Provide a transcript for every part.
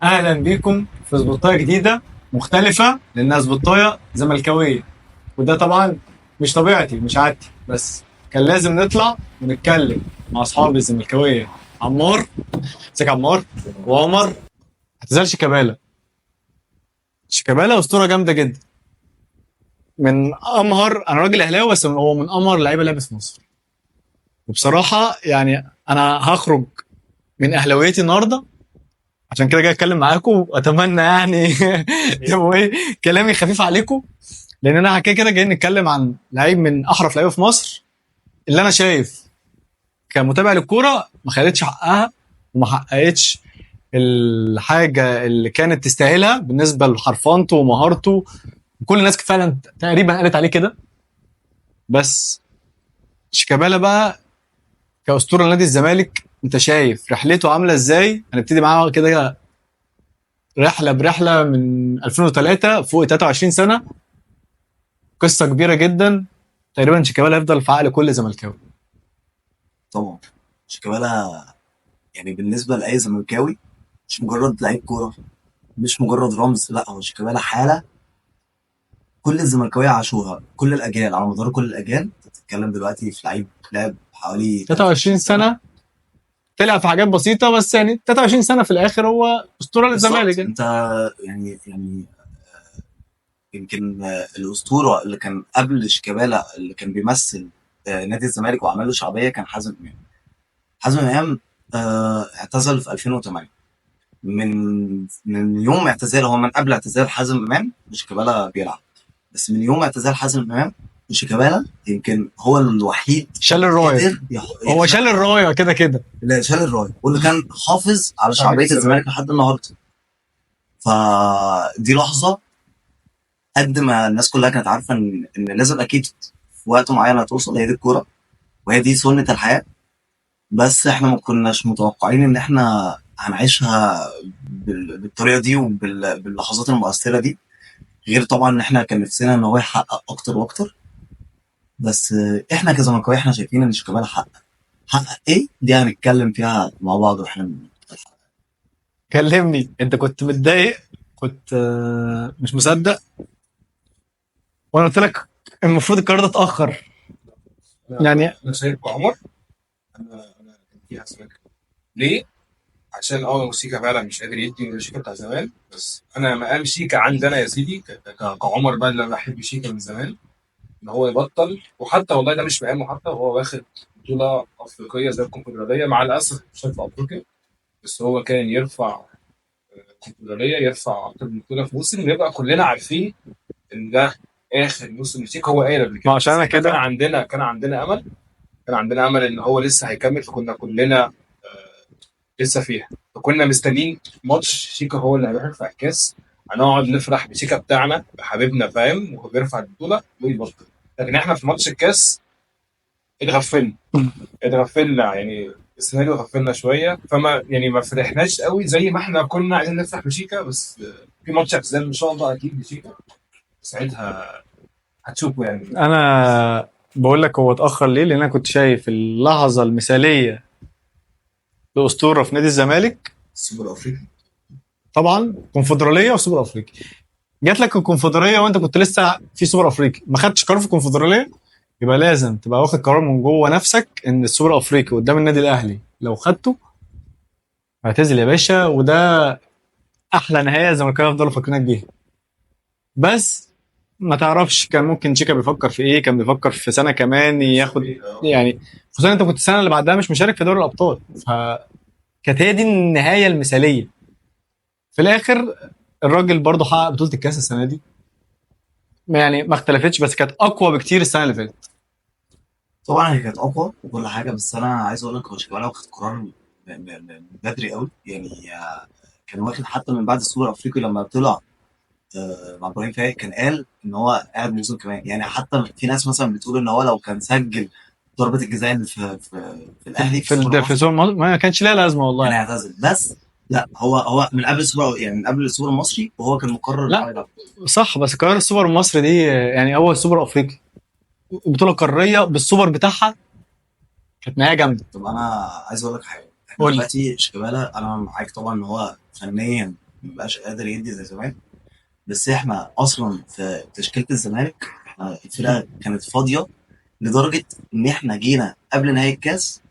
اهلا بيكم في سبوتايه جديده مختلفه لانها سبوتايه زملكاويه. وده طبعا مش طبيعتي، مش عادتي، بس كان لازم نطلع ونتكلم مع اصحابي الزملكاويه. عمار، ازيك يا عمار؟ وعمر. اعتزال شيكابالا. شيكابالا اسطوره جامده جدا، من امهر، انا راجل اهلاوي بس هو من امهر لعيبه لعبت في مصر. وبصراحه يعني انا هخرج من اهلاويتي النهارده عشان كده جاي اتكلم معاكم، واتمنى يعني تبقوا ايه، كلامي خفيف عليكم، لان انا كده كده جاي نتكلم عن لعيب من احرف لعيبه في مصر، اللي انا شايف كمتابع للكوره ما خدتش حقها وما حققتش الحاجه اللي كانت تستاهلها بالنسبه لحرفنته ومهارته. كل الناس فعلا تقريبا قالت عليه كده. بس شيكابالا بقى كاسطوره نادي الزمالك، انت شايف رحلته عامله ازاي؟ هنبتدي معاه كده رحله برحله من 2003 فوق 23 سنه، قصه كبيره جدا. تقريبا شيكابالا هيفضل في عقل كل زملكاوي. طبعا. شيكابالا يعني بالنسبه لاي زملكاوي مش مجرد لعيب كوره، مش مجرد رمز، لا هو شيكابالا حاله كل الزملكاويه عاشوها، كل الاجيال على مدار كل الاجيال. انت بتتكلم دلوقتي في لعيب لعب حوالي 23 23 سنه. سنه، طلع في حاجات بسيطه بس يعني 23 سنه في الاخر هو اسطوره للزمالك بالظبط. يعني. انت يعني يمكن الاسطوره اللي كان قبل شيكابالا اللي كان بيمثل نادي الزمالك وعمل له شعبيه كان حازم امام. حازم امام اعتزل في 2008. من يوم اعتزال، هو من قبل اعتزال حازم امام شيكابالا بيلعب، بس من يوم اعتزال حازم امام شيكابالا يمكن هو الوحيد شال الرايه، قدر هو شال الرايه كده كده. اللي شال الرايه واللي كان حافظ على شعبيه الزمالك لحد النهارده. فدي لحظه قد ما الناس كلها كانت عارفه ان لازم اكيد في وقت معين هتوصل، هي دي الكوره وهي دي سنه الحياه. بس احنا ما كناش متوقعين ان احنا هنعيشها بالطريقه دي وباللحظات المؤثره دي. غير طبعا ان احنا كان نفسنا ان هو يحقق اكتر واكتر. بس احنا كزملكاويه احنا شايفين ان شيكابالا حقق ايه، دي هنتكلم فيها مع بعض واحنا كلمني، انت كنت متضايق، كنت مش مصدق وانا قلت لك المفروض القرار ده اتاخر يعني. انا شايف عمر. انا كان فيها سمك. ليه؟ عشان شيكا فعلا مش قادر يدي شيكا بتاع زمان، بس انا مقام شيكا عندنا يا سيدي كعمر بقى اللي أنا بحب شيكا من زمان ان هو يبطل. وحتى والله ده مش مقامه، حتى هو واخد بطوله افريقيه زي الكونفدراليه، مع الاسف مش في افريقيا، بس هو كان يرفع الكونفدراليه، يرفع اكتر من بطوله في موسم، ويبقى كلنا عارفين ان ده اخر موسم لشيكا. هو قايل قبل ما كده، عشان بس انا احنا كان كده عندنا امل، كان عندنا امل ان هو لسه هيكمل، فكنا كلنا لسه فيها، فكنا مستنيين ماتش شيكا هو اللي هيروح يرفع الكاس، هنقعد نفرح بشيكا بتاعنا بحبيبنا، فاهم، وهو بيرفع البطوله ويبطل. لكن احنا في ماتش الكاس اتغفلنا، اتغفلنا يعني السيناريو غفلنا شويه، فما يعني ما فرحناش قوي زي ما احنا كنا عايزين نفرح بشيكا. بس في ماتش اعتزال ان شاء الله اكيد بشيكا، ساعتها هتشوفوا يعني. انا بقول لك هو اتاخر ليه، لان انا كنت شايف اللحظه المثاليه لاسطوره في نادي الزمالك. السوبر الافريقي. طبعا كونفدراليه وسوبر افريقي، جات لك الكونفدراليه وانت كنت لسه في سوبر افريقي ما خدتش قرار في الكونفدراليه، يبقى لازم تبقى واخد قرار من جوه نفسك ان السوبر الافريقي قدام النادي الاهلي لو خدته اعتزل يا باشا. وده احلى نهايه الزمالكاويه يفضلوا فاكرينك بيها. بس ما تعرفش كان ممكن شيكا بيفكر في ايه، كان بيفكر في سنه كمان ياخد يعني، خصوصا انت كنت السنه اللي بعدها مش مشارك في دوري الابطال، فكانت هي دي النهايه المثاليه. في الاخر الراجل برضه حقق بطوله الكاس السنه دي، يعني ما اختلفتش بس كانت اقوى بكتير السنه اللي فاتت. طبعا هي كانت اقوى وكل حاجه، بس انا عايز اقول لك هو شيكابالا واخد قرار من بدري قوي يعني. كان واخد حتى من بعد السوبر الافريقي لما طلع مع ابراهيم فايق، كان قال ان هو قاعد موسم كمان. يعني حتى في ناس مثلا بتقول ان هو لو كان سجل ضربه الجزاء اللي في الاهلي في السوبر في المصري سوبر مصر ما كانش ليها لازمه كان والله. هيعتزل. بس لا، هو من قبل السوبر، يعني من قبل السوبر المصري وهو كان مقرر ان هو لا يلعب. صح، بس قرار السوبر المصري دي يعني اول سوبر افريقي، بطوله قاريه بالسوبر بتاعها، كانت نهايه جامده. طب انا عايز اقول لك حاجه. احنا قول لي. دلوقتي شيكابالا انا معاك طبعا ان هو فنيا مبقاش قادر يدي زي زمان. بس احنا اصلا في تشكيله الزمالك احنا الفرقه كانت فاضيه لدرجه ان احنا جينا قبل نهائي الكاس،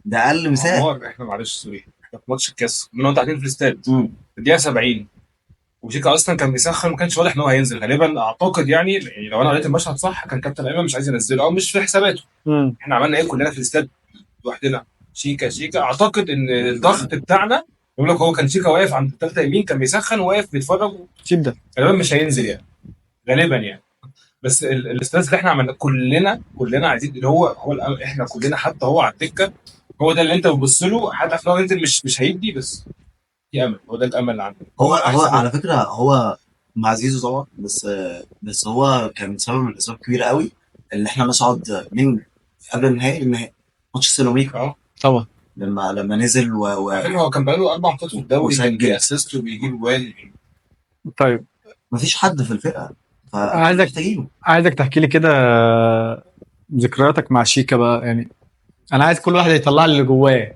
ده اقل مثال. عمار احنا معلش سوري، احنا في ماتش الكاس كنا وانتوا قاعدين في الاستاد مم. في الدقيقه 70، وشيكا اصلا كان بيسخن ما كانش واضح ان هو هينزل غالبا اعتقد يعني لو انا قريت المشهد صح كان كابتن ايمن مش عايز ينزله او مش في حساباته. احنا عملنا ايه كلنا في الاستاد لوحدنا؟ شيكا شيكا، اعتقد ان الضغط بتاعنا يقول لك هو كان شيكا واقف عند الثالثه يمين كان بيسخن واقف بيتفرج، سيب ده. غالبا مش هينزل يعني غالبا يعني. بس الاستاذ اللي احنا عملناه كلنا عايزين اللي هو احنا كلنا حتى هو على الدكه، هو ده اللي انت بتبص له حتى لو ينزل مش هيدي، بس في امل، هو ده الامل اللي عندنا. هو أحسن على فكره هو مع زيزو طبعا، بس هو كان سبب من الاسباب كبيره قوي ان احنا نصعد من قبل النهائي ماتش سيراميكا طبعا لما نزل بعدين هو كان بقاله 4 ماتشات في الدوري كان وسجل. بيأسست وبيجيب جوان. طيب مفيش حد في الفرقه عايزك فمحتاجينه. عايزك تحكي لي كده ذكرياتك مع شيكا بقى، يعني انا عايز كل واحد يطلع لي اللي جواه.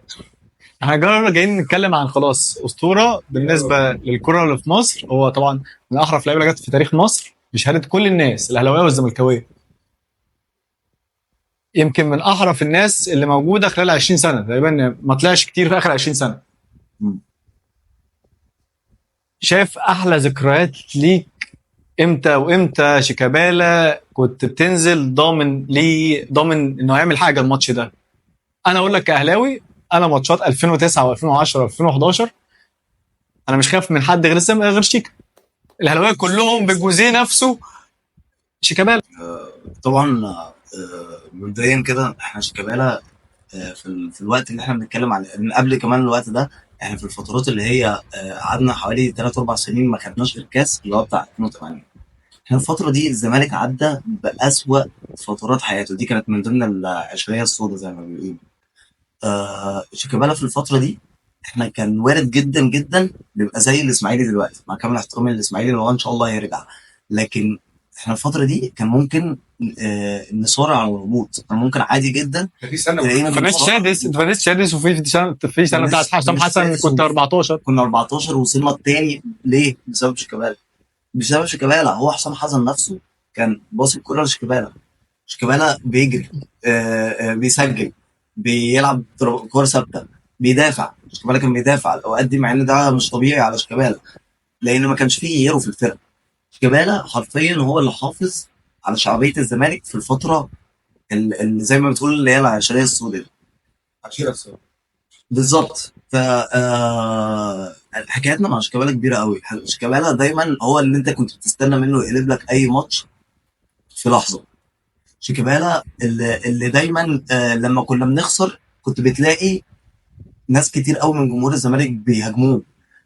احنا جايين نتكلم عن خلاص اسطوره بالنسبه للكره اللي في مصر، هو طبعا من احرف لعيبه اللي جت في تاريخ مصر بشهاده كل الناس الاهلاويه والزملكاويه، يمكن من احرف الناس اللي موجوده خلال 20 سنه تقريبا، ما طلعش كتير في اخر 20 سنه. مم. شايف احلى ذكريات ليك امتى؟ وامتى شيكابالا كنت بتنزل ضامن انه هيعمل حاجه الماتش ده؟ انا اقول لك كاهلاوي، انا ماتشات 2009 و2010 و2011 انا مش خايف من حد غير شيكا. الاهلاويه كلهم بالجوزيه نفسه شيكابالا. طبعا مبدئيا كده احنا شيكابالا في الوقت اللي احنا بنتكلم عليه من قبل كمان الوقت ده، يعني في الفترات اللي هي قعدنا حوالي 3 4 سنين ما خدناش غير كاس اللي هو بتاع 2008. احنا الفترة دي الزمالك عدى بأسوأ فترات حياته، دي كانت من ضمن العشرية السوداء زي ما بيقولوا. شيكابالا في الفترة دي احنا كان وارد جدا جدا نبقى زي الاسماعيلي دلوقتي، مع كامل احترامي للاسماعيلي اللي هو ان شاء الله هيرجع، لكن احنا الفترة دي كان ممكن نصارع على الهبوط، كان ممكن عادي جدا في سنه تلاقينا فنيس شادس وفي سنه بتاعت حسام حسن كنت 14. كنا 14 وصلنا التاني ليه؟ بسبب شيكابالا. هو حسام حسن نفسه كان باص الكرة لشيكابالا، شيكابالا بيجري بيسجل بيلعب كورة ثابتة بيدافع، شيكابالا كان بيدافع الاوقات دي، مع ان ده مش طبيعي على شيكابالا لان ما كانش فيه غيره في الفرقة. شيكابالا حرفيا هو اللي حافظ على شعبية الزمالك في الفترة اللي زي ما بتقول اللي هي العشرية السوداء بالظبط. ف حكايتنا مع شيكابالا كبيره قوي. شيكابالا دايما هو اللي انت كنت بتستنى منه يقلب لك اي ماتش في لحظه. شيكابالا اللي دايما لما كنا بنخسر كنت بتلاقي ناس كتير قوي من جمهور الزمالك بيهاجموه،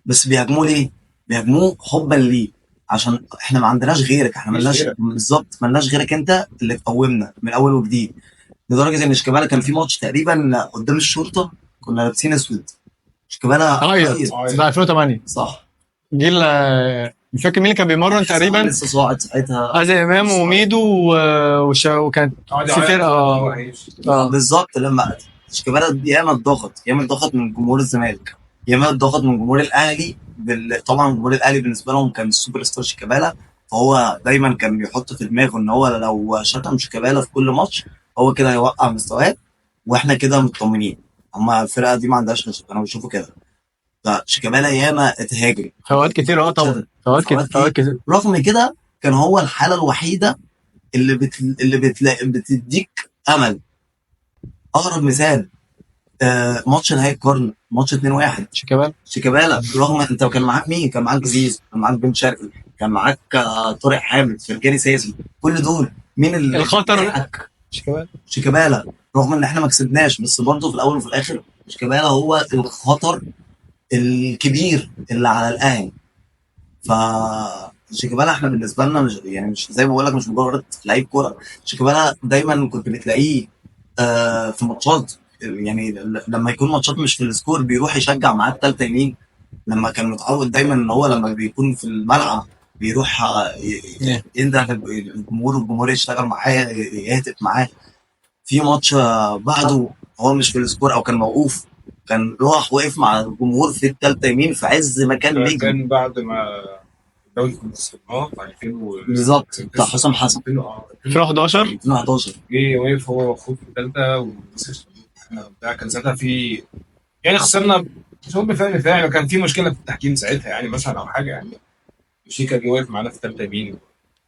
بس بيهاجموه ليه؟ بيهاجموه حبا ليه، عشان احنا ما عندناش غيرك، احنا ملناش بالظبط ملناش غيرك انت اللي تقومنا من اول وجديد. لدرجه ان شيكابالا كان في ماتش تقريبا قدام الشرطه كنا لابسين اسود، شيكابالا عيط ده 2008 صح. جيل مش فاكر مين اللي كان بيمرن تقريبا، لسه صاعد ساعتها ازي امام وميدو وكانت في فرقه بالظبط. لما شيكابالا ياما اتضغط من جمهور الزمالك، ياما اتضغط من جمهور الاهلي طبعا جمهور الاهلي بالنسبه لهم كان السوبر ستار شيكابالا، فهو دايما كان بيحط في دماغه ان هو لو شتم شيكابالا في كل ماتش هو كده هيوقع مستواه واحنا كده مطمنين. اما الفرقه دي ما عندهاش، انا بشوفه كده. فشيكابالا ياما اتهاجم في اوقات كتير طبعا في كتير. رغم كده كان هو الحاله الوحيده اللي بتديك امل. اقرب مثال ماتش نهائي القرن، ماتش 2-1 شيكابالا رغم انت كان معاك مين؟ كان معاك زيزو، كان معاك بن شرقي، كان معاك طارق حامد، فرجاني ساسي، كل دول مين اللي الخطر؟ شيكابالا. رغم ان احنا ما كسبناش بس برضه في الاول وفي الاخر شيكابالا هو الخطر الكبير اللي على الاهلي. ف شيكابالا احنا بالنسبه لنا مش زي ما بقول لك مش مجرد لعيب كوره. شيكابالا دايما كنت بتلاقيه في ماتشات، يعني لما يكون ماتشات مش في السكور بيروح يشجع معاه الثالثه يمين، لما كان متعود دايما ان هو لما بيكون في الملعب بيروح ينده الجمهور والجمهور يشتغل معاه يهتف معاه. في ماتش بعده هو مش في السكور او كان موقوف، كان راح وقف مع الجمهور في التالتة يمين في عز ما كان نجم. كان بعد ما الدوري كنا خسرناه في 2000 بالظبط بتاع حسام حسن 2011 2011. جه وقف هو واخوه في الثالثه ومسك بتاع. كان ساعتها في يعني خسرنا مش هقول بفعل فاعل، كان في مشكله في التحكيم ساعتها يعني مثلا او حاجه يعني. شيكا جه واقف معانا في الثالثه يمين.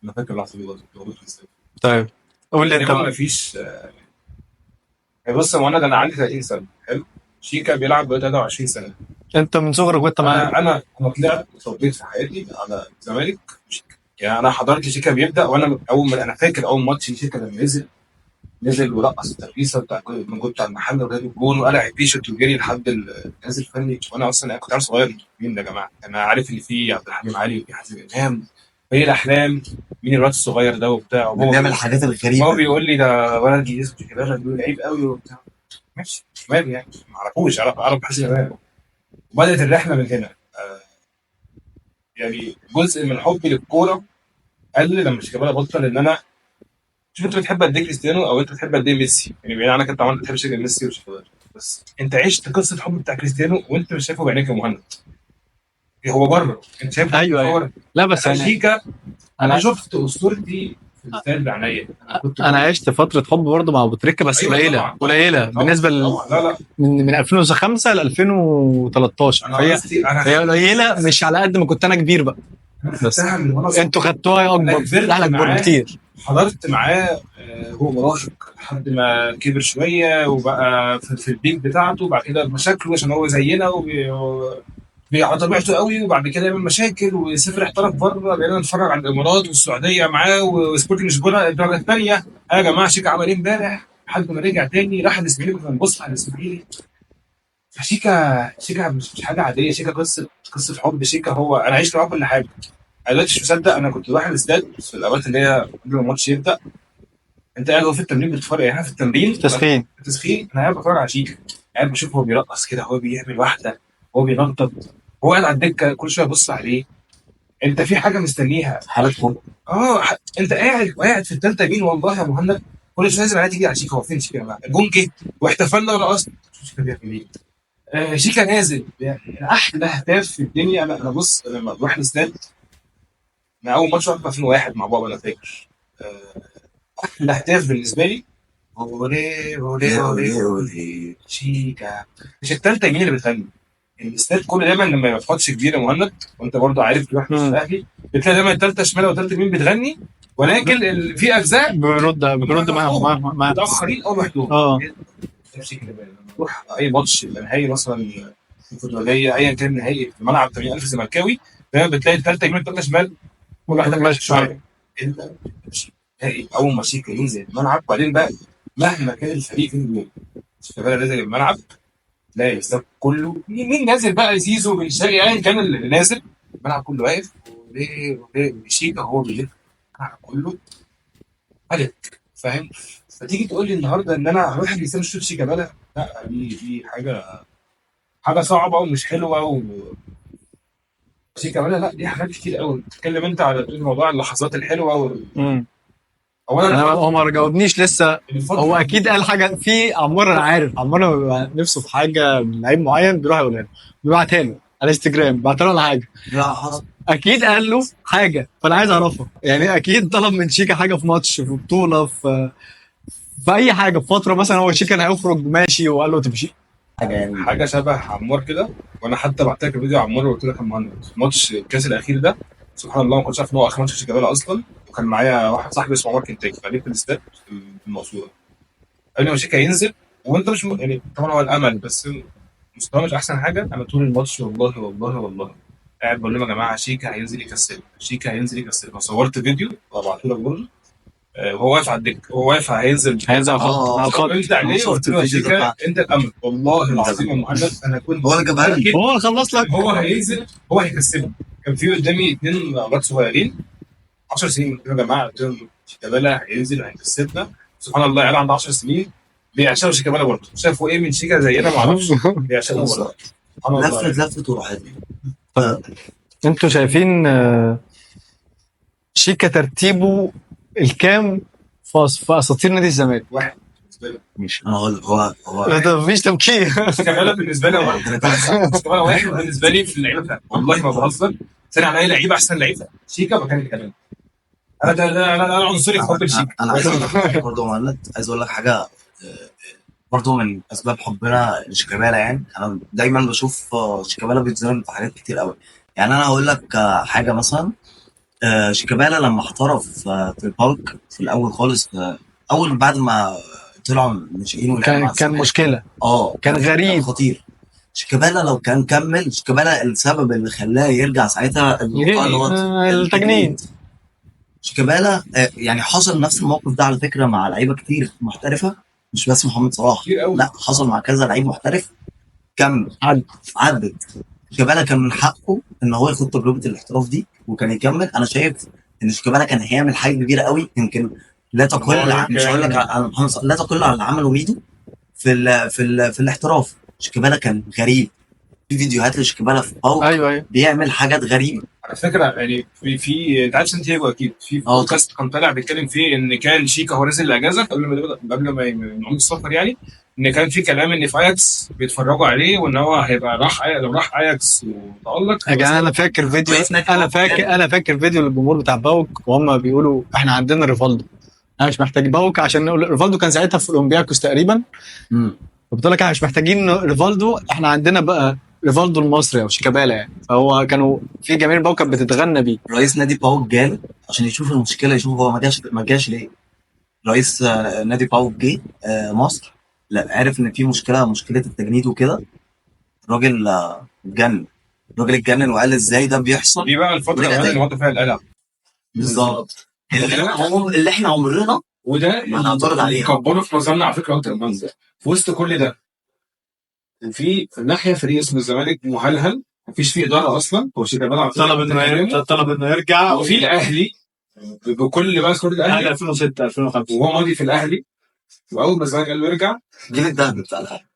انا فاكر اللحظه دي برضه موجود في الاستاد. طيب قول لي انت ما بقى. فيش بص هو انا عندي 30 سنه حلو. شيكا بيلعب بقى 23 سنه. انت من صغرك وانت معاك. انا طلعت اتربيت في حياتي على الزمالك. يعني انا حضرت شيكا بيبدا، وانا اول ما انا فاكر اول ماتش شيكا لما نزل ورقص الترقيصه بتاع من جوه بتاع المحل وجاب الجون وقلع التيشيرت وجري لحد الجهاز الفني. وانا اصلا كنت عيل صغير. مين ده يا جماعه؟ انا عارف ان في عبد الحليم علي وفي حازم امام. ايه الاحلام؟ مين الواد الصغير ده وبتاع؟ وهو بيعمل الحاجات هو الغريبة. بيقول لي ده ولد اسمه شيكابالا بيقول لعيب قوي وبتاع. ماشي تمام يعني ما اعرفوش، اعرف حازم امام. وبدات الرحله من هنا. يعني جزء من حبي للكوره قل لما شيكابالا بطل. ان انا شوف انت بتحب قد ايه كريستيانو او انت بتحب قد ايه ميسي، يعني بعيد عنك انت عمال بتحب شكل ميسي وشيكابالا، بس انت عشت قصه الحب بتاع كريستيانو وانت مش شايفه بعينيك يا مهند. هو بره انت شايفه. ايوه لا بس انا يعني شيكا انا انا شفت اسطورتي في الاستاد بعينيا. انا عشت فتره حب برضه مع ابو تريكه بس أيوة قليله طبعاً. قليله طبعاً. بالنسبه طبعاً. لا من 2005 ل 2013 انا فهي قصدي انا هي قليله مش على قد ما كنت انا كبير بقى. بس خدتها من وانا صغير. انتوا خدتوها أنا اكبر كبرت احلى اكبر معاه. بكتير. حضرت معاه هو مراهق لحد ما كبر شويه وبقى في البيك بتاعته. وبعد كده مشاكله عشان هو زينا على طبيعته قوي. وبعد كده يعمل مشاكل ويسافر احترف بره. بقينا نتفرج على الامارات والسعوديه معاه وسبورتنج لشبونه الدرجه الثانيه. يا جماعه شيكا عمل ايه امبارح؟ لحد ما رجع تاني راح الاسماعيلي. كنا بنبص على الاسماعيلي. فشيكا مش حاجه عاديه. شيكا قصه حب. شيكا هو انا عشت معاه كل حاجه. انا دلوقتي مش مصدق انا كنت رايح الاستاد في الاوقات اللي هي قبل ما الماتش يبدا. انت قاعد في التمرين بتتفرج يعني احنا في التمرين تسخين انا قاعد بتفرج على شيكا. قاعد بشوف هو بيرقص كده، هو بيعمل واحده، هو بينطط، هو قاعد على الدكه كل شويه بص عليه. انت في حاجه مستنيها. حالة حب. انت قاعد في الثالثه يمين. والله يا مهند كل شويه لازم تيجي على شيكا. هو فين شيكا يا جماعه؟ الجون جه واحتفلنا ورقصنا. شيكا بيعمل ايه؟ شيكا نازل يعني احلى هداف في الدنيا. انا بص لما بروح الاستاد انا اول ماتش في 2001 مع بابا انا فاكر. احلى هداف بالنسبه لي اولي اولي اولي اولي شيكا. مش الثالثه يمين اللي بتغني. الاستاد كله دايما لما يبقى في ماتش كبير يا مهند وانت برضو عارف تروح ماتش الاهلي بتلاقي دايما الثالثه شمال والثالثه يمين بتغني. ولكن في اجزاء بنرد معاهم متاخرين او محدود. نفسي كده لما تروح اي ماتش يبقى نهائي مثلا الكونفدراليه ايا كان نهائي في ملعب 80000 زملكاوي دايما بتلاقي الثالثه يمين والثالثه شمال كل واحده ماشي شويه. انت نهائي اول ما شيكا ينزل الملعب. بعدين بقى مهما كان الفريق فين جول شيكابالا نازل الملعب تلاقي الاستاد كله مين نازل بقى زيزو بن شرقي ايا كان اللي نازل الملعب كله واقف. شيكا هو بيلف الملعب كله عليك فاهم. فتيجي تقول لي النهارده ان انا هروح الجسام اشوف شيكابالا. لا دي حاجه صعبه ومش حلوه شيكابالا لا دي حاجات كتير قوي. بتتكلم انت على موضوع اللحظات الحلوه انا هو ما جاوبنيش لسه. هو اكيد قال حاجه في عمار. انا عارف عمار بيبقى نفسه في حاجه من لعيب معين بيروح يقولها له بيبعتها له على انستجرام بعتها له على حاجه. لا حصل. اكيد قال له حاجه فانا عايز اعرفها. يعني اكيد طلب من شيكا حاجه في ماتش في بطوله في اي حاجه في فتره مثلا هو شيكا كان هيخرج ماشي وقال له تمشي حاجه شبه عمار كده. وانا حتى بعت لك الفيديو عمار وقلت لك يا مهند ماتش الكاس الاخير ده سبحان الله ما كنتش عارف ان هو اخر ماتش شيكابالا اصلا. وكان معايا واحد صاحبي اسمه عمر كنتاكي فقال لي في الاستاد في المقصوره. قال لي شيكا هينزل وانت مش يعني طبعا هو الامل بس مستواه مش احسن حاجه. انا طول الماتش والله قاعد بقول لهم يا جماعه شيكا هينزل يكسر. صورت فيديو وابعته لك برضه وهو واقف على الدكه. هو واقف هينزل على الخط. انت عليه قلت له يا شيكا انت الامل. والله العظيم يا مهند انا كنت هو اللي جابها لك. هو خلص لك. هو هينزل هو هيكسبه. كان في قدامي 2 اولاد صغيرين 10 سنين. قلت لهم يا جماعه قلت لهم شيكابالا هينزل وهيكسبنا. سبحان الله عيال عنده 10 سنين بيعشقوا شيكابالا برضه. شافوا ايه من شيكا زينا ما اعرفش بيعشقوا برضه. سبحان الله لفت وراحت. انتوا شايفين شيكا ترتيبه الكام في اساطير نادي الزمالك؟ واحد بالنسبه لك؟ مش انا هقول هو ده مفيش تفكير. شيكابالا بالنسبه لي شيكابالا واحد بالنسبه لي في اللعيبه بتاعتي. والله ما بهزر، ثاني على اي لعيبه احسن لعيبه شيكا مكان شيكابالا. انا عنصري في حب الشيكا. انا عايز اقول لك برضه مهند، عايز اقول لك حاجه. برضه من اسباب حبنا لشيكابالا، يعني انا دايما بشوف شيكابالا بيتظلم في حاجات كتير قوي. يعني انا هقول لك حاجه مثلا. شيكابالا لما احترف في البالك في الاول خالص، اول بعد ما طلعوا ناشئين ولعب مع كان الزمالك. مشكله، كان كان غريب. خطير. شيكابالا لو كان كمل، شيكابالا السبب اللي خلاه يرجع ساعتها الموضوع اللي هو التجنيد. شيكابالا يعني حصل نفس الموقف ده على فكره مع لعيبه كتير محترفه، مش بس محمد صلاح، كتير قوي. لا حصل مع كذا لعيب محترف. كمل عد. عدت. شيكابالا كان من حقه ان هو ياخد تجربه الاحتراف دي وكان يكمل. انا شايف ان شيكابالا كان هيعمل حاجه كبيره قوي، يمكن لا تقل مش هقول لك على محمد صلاح، لا تقل على اللي عمله ميدو في الاحتراف. شيكابالا كان غريب. في فيديوهات لشيكابالا في باوك ايوه بيعمل حاجات غريبه. على فكره يعني انت عارف سانتياغو اكيد في بودكاست كان طالع بيتكلم فيه ان كان شيكا هو نازل الاجازه قبل ما يعمل السفر، يعني ان كان في كلام ان في اياكس بيتفرجوا عليه وان هو هيبقى لو راح اياكس وتالق. يا جماعه، انا فاكر فيديو، انا فاكر فيديو للجمهور بتاع باوك وهم بيقولوا احنا عندنا ريفالدو، احنا مش محتاج باوك عشان نقول ريفالدو كان ساعتها في اولمبياكوس تقريبا. فبتقول لك احنا مش محتاجين ريفالدو، احنا عندنا بقى ريفالدو المصري او شيكابالا يعني. فهو كانوا في جماهير باوك كانت بتتغنى بيه. رئيس نادي باوك جاله عشان يشوف المشكله، يشوف هو ما جاش ليه. رئيس نادي باوك جه مصر، لا عرف ان في مشكله التجنيد وكده. الراجل اتجنن. الراجل اتجنن وقال ازاي ده بيحصل. دي بقى الفتره اللي وضع فيها القلق بالظبط. اللي احنا عمرنا وده ما هنعترض عليه. كبروا في نظرنا على فكره اكتر من ده. في وسط كل ده في الناحيه فريق اسمه الزمالك مهلهل، مفيش فيه اداره اصلا. هو شيكابالا طلب انه يرجع. وفي الاهلي بكل بقى كل الاهلي 2006 2005 وهو ماضي في الاهلي، واول ما الزمالك قال له يرجع جيل الذهب بتاع الاهلي.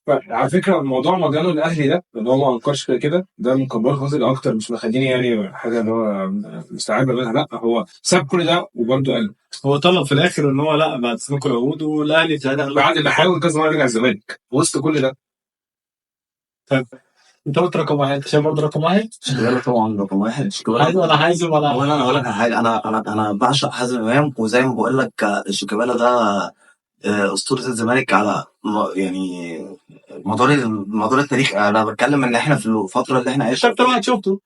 على فكره الموضوع مضيانه الاهلي ده ان هو ما انكرش كده، ده مكبر خاطر اكتر، مش مخليني يعني حاجه اللي هو مستعجل منها. لا هو ساب كل ده وبرده قال هو طلب في الاخر ان هو لا بعد سنين العقود، والاهلي بعد ما حاول كذا مره يرجع الزمالك وسط كل ده. طيب انت قلت رقم واحد، انت شايف برضه رقم واحد؟ شيكابالا طبعا رقم واحد. حازم ولا حازم ولا انا هقول لك على حاجه. انا بعشق حازم امام، وزي ما بقول لك شيكابالا ده اسطوره الزمالك على يعني مدار التاريخ. انا بتكلم ان احنا في الفتره اللي احنا عايشين اكتر واحد شفته.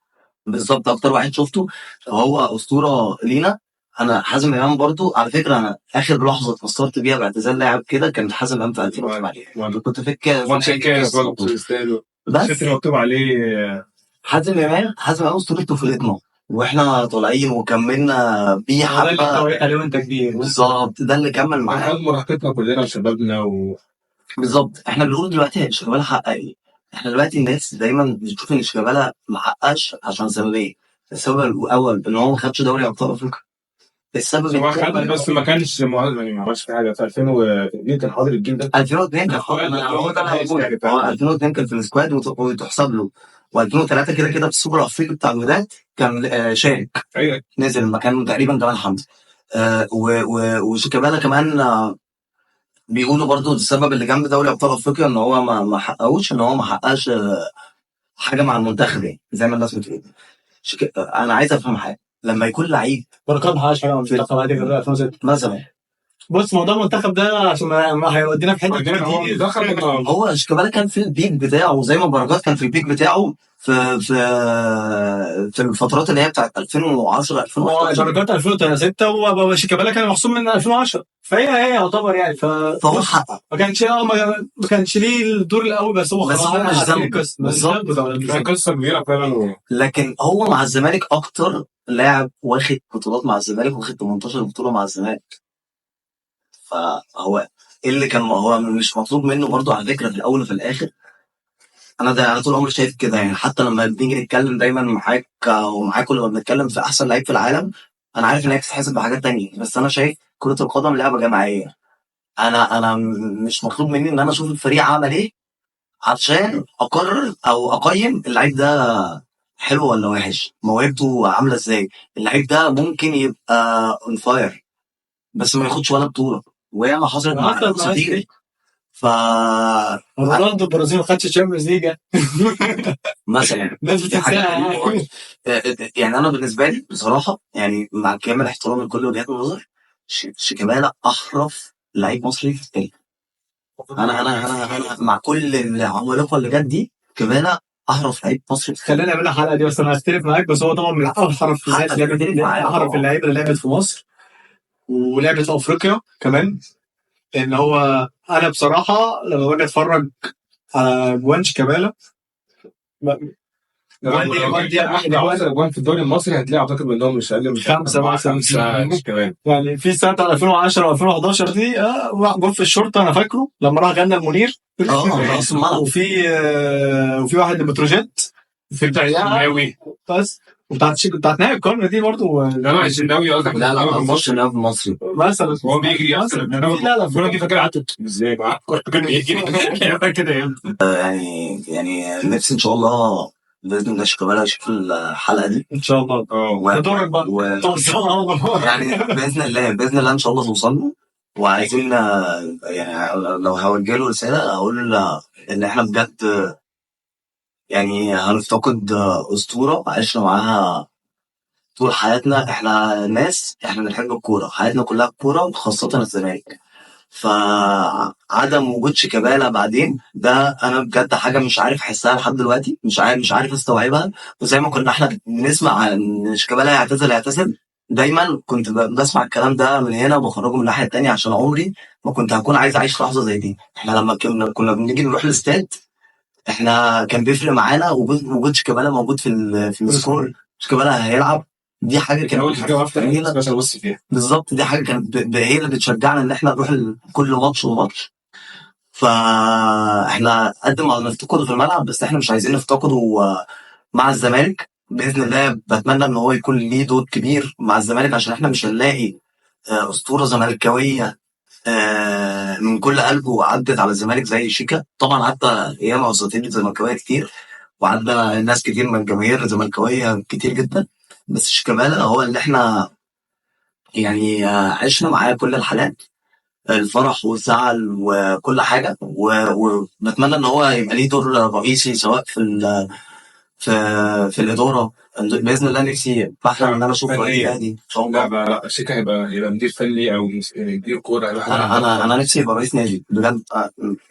بالظبط، اكتر واحد شفته. هو اسطوره لينا. انا حازم امام برضو على فكره، انا اخر لحظه اتأثرت بيها باعتزال لاعب كده كان حازم امام في 2008. كنت في الكاس بس مكتوب عليه حازم امام اسطوره طفولتنا واحنا طالعين وكملنا بيه حبه عليه وانت كبير. بالظبط، ده اللي كمل معانا مراهقتنا كلنا وشبابنا بالظبط. احنا بنقول دلوقتي شيكابالا حقق ايه؟ احنا دلوقتي الناس دايما بتشوف ان شيكابالا ما حققش عشان سببين. السبب الاول ان هو ما خدش دوري ابطال افريقيا. السبب هو خد بس ما كانش يعني ما عملش في حاجه. في 2002 كان حاضر الجيل ده. 2002 كان حاضر. هو 2002 كان في السكواد وتحسب له. و2003 كده كده في السوبر الافريقي بتاع الوداد كان شارك. ايوه نزل مكان تقريبا جمال حمدي. وشيكابالا كمان بيقولوا برضو السبب اللي جنب دوري ابطال افريقيا ان هو ما حققوش، ان هو ما حققش حاجه مع المنتخب يعني زي ما الناس بتقول. انا عايز افهم حاجه. لما يكون لعيب بركات ما حققش حاجه مع المنتخب عادي غير 2006 مثلا. بص موضوع المنتخب ده عشان ما هيودينا في حته كتير. هو شيكابالا كان في البيك بتاعه زي ما بركات كان في البيك بتاعه في الفترات اللي هي بتاعت 2010 2011. بركات 2006 وشيكابالا كان محسوب من 2010، فهي يعتبر يعني فهو حقق. ما كانش ليه الدور الاول، بس هو خلاص مش ذنب بالظبط. قصه كبيره فعلا. لكن هو مع الزمالك اكتر لاعب واخد بطولات مع الزمالك، واخد 18 بطوله مع الزمالك. فهو اللي كان هو مش مطلوب منه برضو على فكره في الاول وفي الاخر. انا طول عمري شايف كده يعني. حتى لما بنيجي نتكلم دايما ومعاك لما بنتكلم في احسن لعيب في العالم، انا عارف ان هي بتتحسب بحاجات تانية، بس انا شايف كره القدم لعبه جماعيه. انا مش مطلوب مني ان انا اشوف الفريق عمل ايه عشان اقرر او اقيم اللعيب ده حلو ولا وحش، موهبته عامله ازاي. اللعيب ده ممكن يبقى اون فاير بس ما ياخدش ولا بطوله، وياما حصلت معانا كتير. ف رونالدو البرازيل ما خدش الشامبيونز ليج مثلا الناس دي حاجه بتنساها. يعني انا بالنسبه لي بصراحه، يعني مع كامل احترامي لكل وجهات النظر، شيكابالا احرف لعيب مصري في التاريخ. انا مع كل العمالقه اللي جت دي، شيكابالا احرف لعيب مصري في التاريخ. خلينا نعمل الحلقه دي، بس انا هختلف معاك، بس هو طبعا من احرف الناس اللي لعبت، احرف اللعيبه اللي لعبت في مصر ولعبت في افريقيا كمان. ان هو انا بصراحه لما باجي اتفرج على جوان شيكابالا، جوان في الدوري المصري هتلاقي اعتقد منهم مش اقل من 5 كمان. يعني في سنه 2010 و2011 دي جول في الشرطه انا فاكره لما راح غنى المنير. رئيس الملعب. وفي واحد لبتروجيت في الشناوي بس، بتاعت نهائي القرن دي برضه. لا الشناوي قصدك؟ لا ما اخش في مصري مثلا هو بيجري اصلا. لا الكوره دي فاكر عدت ازاي بقى؟ كان بيجري كده يعني نفسي ان شاء الله باذن الله شيكابالا يشوف الحلقه دي ان شاء الله. دورك بقى يعني باذن الله ان شاء الله توصل له. وعايزين يعني لو هوجه له رساله اقول له ان احنا بجد يعني هنفتقد اسطوره عشنا معاها طول حياتنا. احنا ناس احنا بنحب الكوره، حياتنا كلها الكوره، خاصه الزمالك. فعدم وجود شيكابالا بعدين ده انا بجد حاجه مش عارف احسها لحد دلوقتي، مش عارف استوعبها. وزي ما كنا احنا بنسمع ان شيكابالا يعتزل، دايما كنت بسمع الكلام ده من هنا وبخرجه من الناحيه التانيه، عشان عمري ما كنت هكون عايز اعيش لحظه زي دي. احنا لما كنا بنيجي نروح الاستاد، احنا كان بيفرق معانا وجود شيكابالا موجود في السكور. شيكابالا هيلعب، دي حاجه كانت اول حاجه وقفت بس ابص فيها بالظبط. دي حاجه كانت هي اللي بتشجعنا ان احنا نروح كل ماتش وماتش. فاحنا قد ما نفتقده في الملعب، بس احنا مش عايزين نفتقده مع الزمالك. باذن الله بتمنى ان هو يكون ليه دور كبير مع الزمالك، عشان احنا مش هنلاقي اسطوره زملكاويه من كل قلبه عدت على الزمالك زي شيكا. طبعا عدى ايام اساطير زملكاويه كتير، وعدى ناس كتير من الجماهير الزملكاويه كتير جدا، بس شيكابالا هو اللي احنا يعني عشنا معاه كل الحالات، الفرح والزعل وكل حاجه. وبتمنى ان هو يبقى ليه دور رئيسي، سواء في الاداره باذن الله. نفسي بحلم ان انا اشوف رئيس نادي ان شاء الله. لا شيكا هيبقى مدير فني او مدير كوره. انا نفسي يبقى رئيس نادي بجد.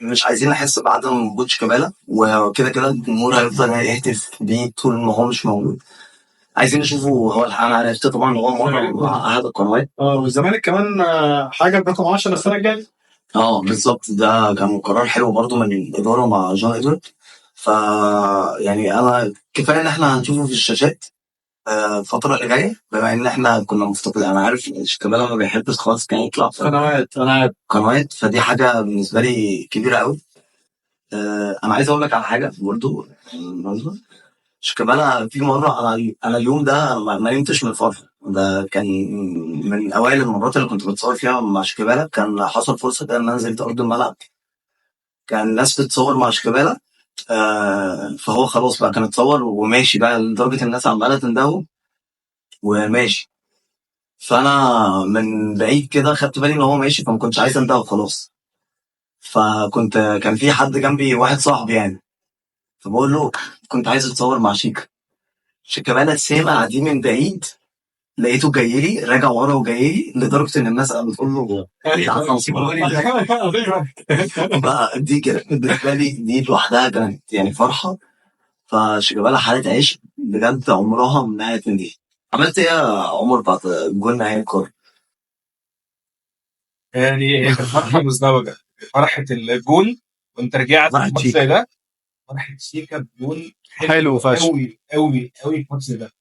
مش عايزين نحس بعدم وجود شيكابالا، وكده كده الجمهور هيفضل يهتف بيه طول ما هو مش موجود. عايزين نشوفه. هو انا عرفت طبعا هو مره احد القنوات. والزمالك كمان حاجه برقم 10 السنه الجايه. بالظبط، ده كان قرار حلو برضو من الاداره مع جون ادوارد. ف يعني انا كفايه ان احنا هنشوفه في الشاشات الفتره اللي جايه، بما ان احنا كنا مفتقدين. انا عارف شيكابالا ما بيحبش خالص كان يطلع في قنوات، فدي حاجه بالنسبه لي كبيره قوي. انا عايز اقول لك على حاجه برضو. شيكابالا في مره انا اليوم ده ما نمتش من الفرح. ده كان من اوائل المرات اللي كنت بتصور فيها مع شيكابالا. كان حصل فرصه ان انا نزلت ارض الملعب، كان الناس بتتصور مع شيكابالا. فهو خلاص بقى كان اتصور وماشي بقى، لدرجه الناس عماله تندهه وماشي. فانا من بعيد كده خدت بالي ان هو ماشي، فما كنتش عايز اندهه خلاص. كان في حد جنبي، واحد صاحبي يعني، فبقول له كنت عايز اتصور مع شيكابالا. سامع دي من بعيد، لقيته جاي لي راجع ورا وجاي لي، لدرجه ان الناس بتقول له بقى. دي كده بالنسبه لي دي لوحدها كانت يعني فرحه. فشيكابالا حاله عيش بجد عمرها ما هتنتهي. عملت ايه يا عمر بعد جول نهائي القرن؟ يعني فرحه مزدوجه، فرحه الجول وانت رجعت في الماتش زي ده، فرحه شيكا بجول حلو فشخ قوي قوي قوي في الماتش ده.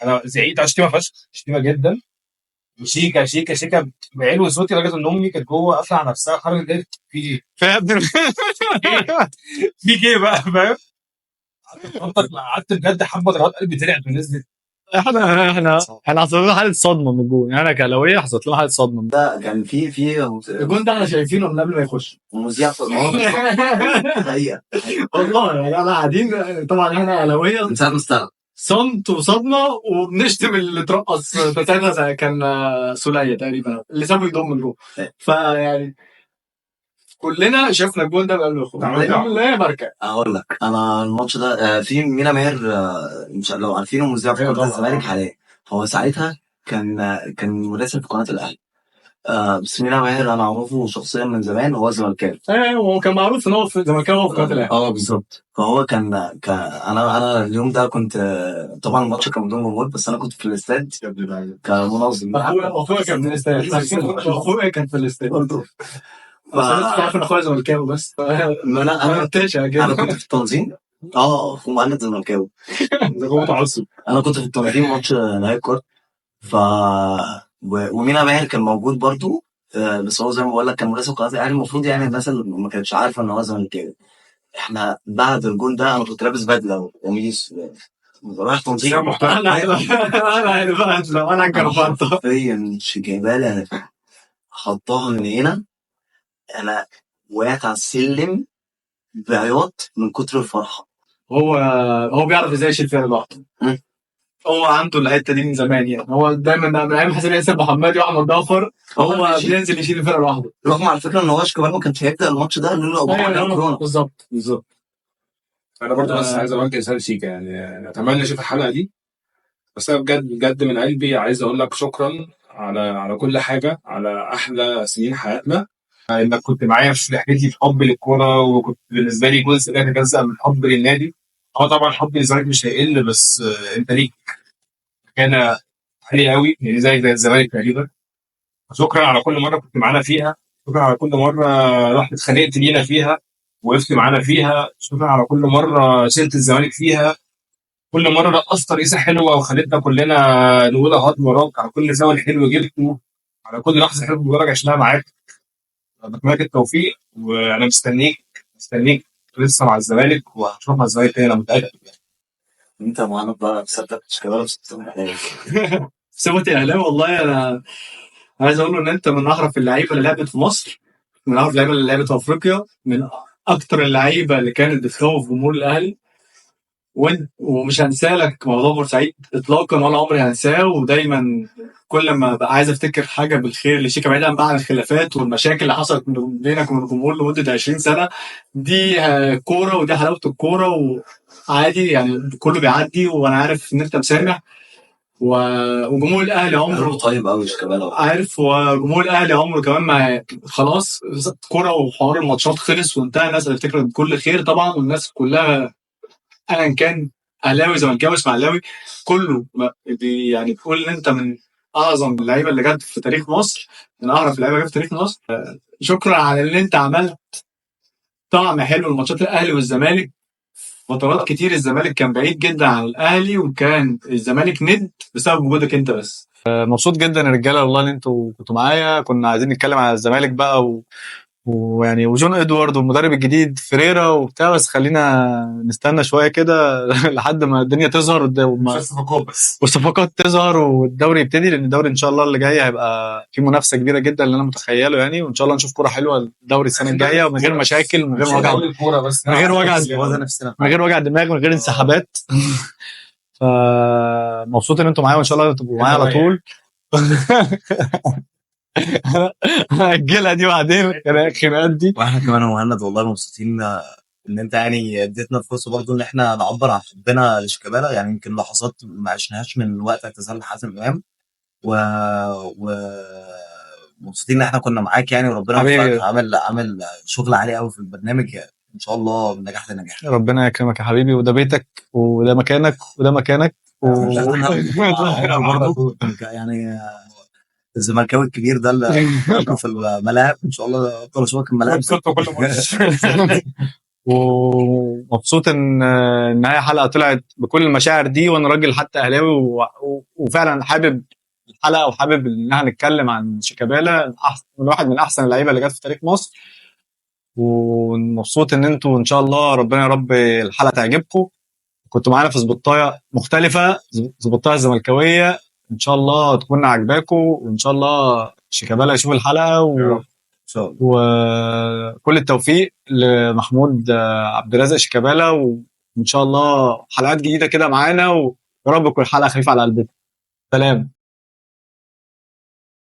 انا زعيت على شتيمه فشخ، شتيمه جدا. وشيكا بعلو صوتي لدرجه ان امي كانت جوه قافله على نفسها خرجت جايه في ايه؟ في ايه بقى فاهم؟ قعدت بجد حبه ضربات قلبي طلعت ونزلت. احنا حصلت لنا حاله صدمه من الجون، يعني انا كهلاويه حصلت لنا حاله صدمه. ده كان في الجون ده احنا شايفينه من قبل ما يخش مذيع في الحقيقه والله. يعني احنا قاعدين طبعا احنا اهلاويه من ساعه ما استلم صمت وصدمه وبنشتم اللي اترقص ساعتها كان سولية تقريبا اللي سابه يضم الجول. فيعني كلنا شفنا الجول ده قبل الخروج الحمد لله بركه. اقول لك انا الماتش ده في مينا ماهر مش لو عارفينه مذيع في قناه الزمالك حاليا. هو ساعتها كان مراسل في قناه الاهلي. بس مينا ماهر انا اعرفه شخصيا من زمان، هو زملكاوي. هو كان معروف ان هو في زملكاوي في قناه الاهلي. بالظبط. فهو انا اليوم ده كنت طبعا الماتش كان بدون جمهور، بس انا كنت في الاستاد كمنظم. اخويا كان في الاستاد. اخويا كان في الاستاد برضه. عارف ان اخويا زملكاوي بس انا كنت في التنظيم. ومهند زملكاوي. هو متعصب. انا كنت في التنظيم ماتش نهائي الكورة. ومينا ماهر كان موجود برضو. بس هو زي ما بقول لك كان مراسل قناه الاهلي. المفروض يعني الناس اللي ما كانتش عارفه ان هو زملكاوي. احنا بعد الجون ده انا كنت لابس بدله وقميص رايح تنظيم محترم. انا جربت حرفيا شيكابالا حطها من هنا. انا وقعت على السلم بعياط من كتر الفرحه. هو بيعرف ازاي يشيل فيها لوحده. هو عنده الحته دي من زمان يعني. هو دايما من ايام حسين ياسر محمدي واحمد ضافر هو بينزل يشيل الفرقه لوحده. رغم على فكره ان هو شيكابالا ما كانش هيبدا الماتش ده لولا كورونا. بالظبط. انا برضه بس عايز اوجه رساله سيكا، يعني اتمنى اشوف الحلقه دي. بس انا بجد من قلبي عايز اقول لك شكرا على كل حاجه، على احلى سنين حياتنا، انك كنت معايا في رحلتي في حب للكوره، وكنت بالنسبه لي جزء لا يتجزأ من حب للنادي. طبعا حب للزمالك مش هيقل، بس انت ليك مكانه عاليه قوي يعني زي الزمالك تقريبا. شكرا على كل مره كنت معانا فيها، شكرا على كل مره رحت اتخانقت لينا فيها وقفت معانا فيها، شكرا على كل مره شلت الزمالك فيها، كل مره رقصت ترقيصه حلوه وخلتنا كلنا نقول هات وراك، على كل زمن حلو جبته، على كل لحظه حلوه بجرج عشناها معاك. بتمنى لك التوفيق، وانا مستنيك لسه مع الزمالك، وهنشوف مع الزمالك تاني انا متاكد يعني. انت معانا بقى تصدق شيكابالا بصفتي الاهلاوي والله انا عايز اقول له ان انت من احرف اللعيبه اللي لعبت في مصر، من احرف اللعيبه اللي لعبت في افريقيا، من اكتر اللعيبه اللي كانت بتخوف جمهور الاهلي. ومش هنسى لك موضوع بورسعيد اطلاقا ولا عمري هنساه. ودايما كل ما بقى عايز افتكر حاجه بالخير لشيكا بعيدا بقى عن الخلافات والمشاكل اللي حصلت بينك وبين الجمهور لمده 20 سنه دي كوره، ودي حلاوه الكوره وعادي يعني كله بيعدي. وانا عارف ان انت مسامح وجمهور الاهلي عمره طيب قوي شيكابالا عارف. وجمهور الاهلي عمره كمان ما خلاص كوره وحوار الماتشات خلص وانتهى. الناس هتفتكر بكل خير طبعا، والناس كلها ايا كان اهلاوي زملكاوي اسماعيلاوي كله يعني بتقول ان انت من اعظم اللعيبه اللي جت في تاريخ مصر، من اعرف اللعيبه اللي جت في تاريخ مصر. شكرا على اللي انت عملت طعم حلو لماتشات الاهلي والزمالك. فترات كتير الزمالك كان بعيد جدا عن الاهلي، وكان الزمالك ند بسبب وجودك انت بس. مبسوط جدا يا رجاله والله ان انتوا كنتوا معايا. كنا عايزين نتكلم على الزمالك بقى ويعني وجون ادوارد والمدرب الجديد فريرا وبتاع، بس خلينا نستنى شويه كده لحد ما الدنيا تظهر والصفقات تظهر والدوري يبتدي، لان الدوري ان شاء الله اللي جاي هيبقى في منافسه كبيره جدا اللي انا متخيله يعني. وان شاء الله نشوف كوره حلوه الدوري السنه الجايه ومن غير مشاكل، من غير وجع، من غير وجع دماغ، من غير انسحابات. فمبسوط ان انتوا معايا، وان شاء الله تبقوا معايا على طول. هاجلها دي بعدين الخناقات دي. واحنا كمان مهند والله مبسوطين ان انت يعني اديتنا الفرصه برضو ان احنا نعبر عن حبنا لشيكابالا. يعني يمكن لحظات ما عشناهاش من وقت اعتزال حازم امام، و مبسوطين ان احنا كنا معاك يعني. وربنا يوفقك، عامل شغل عالي قوي في البرنامج ان شاء الله من نجاح لنجاح. ربنا يكرمك يا حبيبي، وده بيتك وده مكانك وده مكانك برضه يعني الزملكاوي الكبير ده اللي في الملاعب ان شاء الله افضل اشوفك الملاعب ومبسوط ان النهايه حلقه طلعت بكل المشاعر دي، وانا راجل حتى اهلاوي وفعلا حابب الحلقه وحابب ان احنا نتكلم عن شيكابالا من واحد من احسن اللعيبه اللي جت في تاريخ مصر. ومبسوط ان انتوا ان شاء الله ربنا يا رب الحلقه تعجبكم. كنتوا معانا في سبوتايه مختلفه، سبوتايه الزملكاويه، ان شاء الله تكون عجباكم، وان شاء الله شيكابالا يشوف الحلقه وكل التوفيق لمحمود عبد الرازق شيكابالا. وان شاء الله حلقات جديده كده معانا يا رب تكون الحلقه خفيفه على قلبكم. سلام.